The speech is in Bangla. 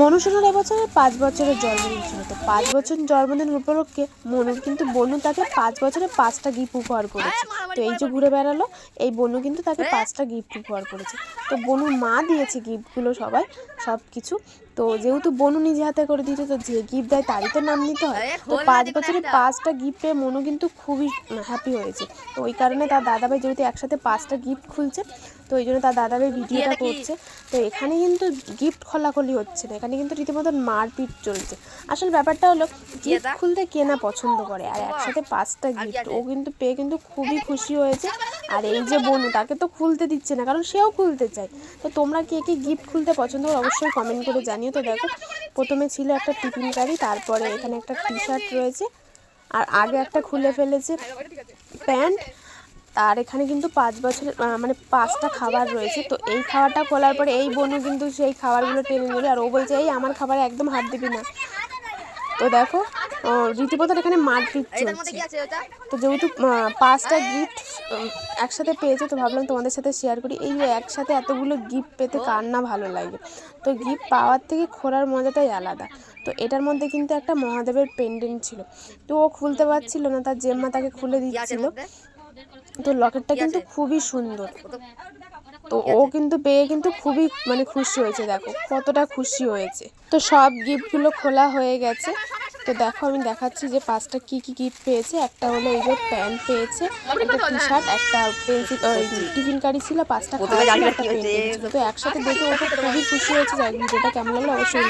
মনুসোনার এবছরে 5 বছরের জন্মদিন ছিল। তো 5 বছর জন্মদিন উপলক্ষে মনুর কিন্তু বনু তাকে 5 বছরে 5টা গিফট উপহার করেছে। তো এই যে ঘুরে বেড়ালো, এই বনু কিন্তু তাকে 5টা গিফট উপহার করেছে। তো বনুর মা দিয়েছে গিফটগুলো সব কিছু। তো যেহেতু বনু নিজে হাতে করে দিয়েছে, তো যে গিফট দেয় তারই তো নাম নিতে হয়। তো 5 বছরে 5টা গিফট পেয়ে মনু কিন্তু খুবই হ্যাপি হয়েছে। তো ওই কারণে তার দাদাভাই যেহেতু একসাথে 5টা গিফট খুলছে, তো এই জন্য তার দাদাভাই ভিডিওটা করছে। তো এখানে কিন্তু গিফট খোলাখুলি হচ্ছে না, এখানে কিন্তু রীতিমতো মারপিট চলছে। আসল ব্যাপারটা হলো গিফট খুলতে কে না পছন্দ করে, আর একসাথে 5টা গিফট ও কিন্তু পেয়ে কিন্তু খুবই খুশি হয়েছে। আর এই যে বনু, তাকে তো খুলতে দিচ্ছে না, কারণ সেও খুলতে চায়। তো তোমরা কে কে গিফট খুলতে পছন্দ করো অবশ্যই কমেন্ট করে জানিও। তো দেখো, প্রথমে ছিল একটা টিফিন কারি, তারপরে এখানে একটা টি শার্ট রয়েছে, আর আগে একটা খুলে ফেলেছে প্যান্ট। আর এখানে কিন্তু 5 বছরের মানে 5টা খাবার রয়েছে। তো এই খাবারটা খোলার পরে এই বনু কিন্তু সেই খাবারগুলো টেনে নিল, আর ও বলছে এই আমার খাবারে একদম হাত দিবি না। তো দেখো, রীতিমতো এখানে মারপিট চলছে। তো যেহেতু 5টা গিফট একসাথে পেয়েছে, তো ভাবলাম তোমাদের সাথে শেয়ার করি। এই যে একসাথে এতগুলো গিফট পেতে কার না ভালো লাগে। তো গিফট পাওয়ার থেকে খোলার মজাটাই আলাদা। তো এটার মধ্যে কিন্তু একটা মহাদেবের পেন্ডেন্ট ছিল, তো ও খুলতে পারছিল না, তার জেম্মা তাকে খুলে দিচ্ছিল। তো লকেটটা কিন্তু খুবই সুন্দর। তো ও কিন্তু পেয়ে কিন্তু খুবই খুশি হয়েছে, দেখো কতটা খুশি হয়েছে। তো সব গিফটগুলো খোলা হয়ে গেছে। তো দেখো, আমি দেখাচ্ছি যে 5টা কি কি গিফট পেয়েছে। একটা হলো এই যে প্যান্ট পেয়েছে, একটা টি শার্ট, একটা পেন্সিল, টিফিন কারি ছিল, 5টা খাওয়া ছিল, একটা পেন্টিং ছিল। তো একসাথে দেখে ও তো খুবই খুশি হয়েছে। যাই ভিডিওটা কেমন লাগলো অবশ্যই।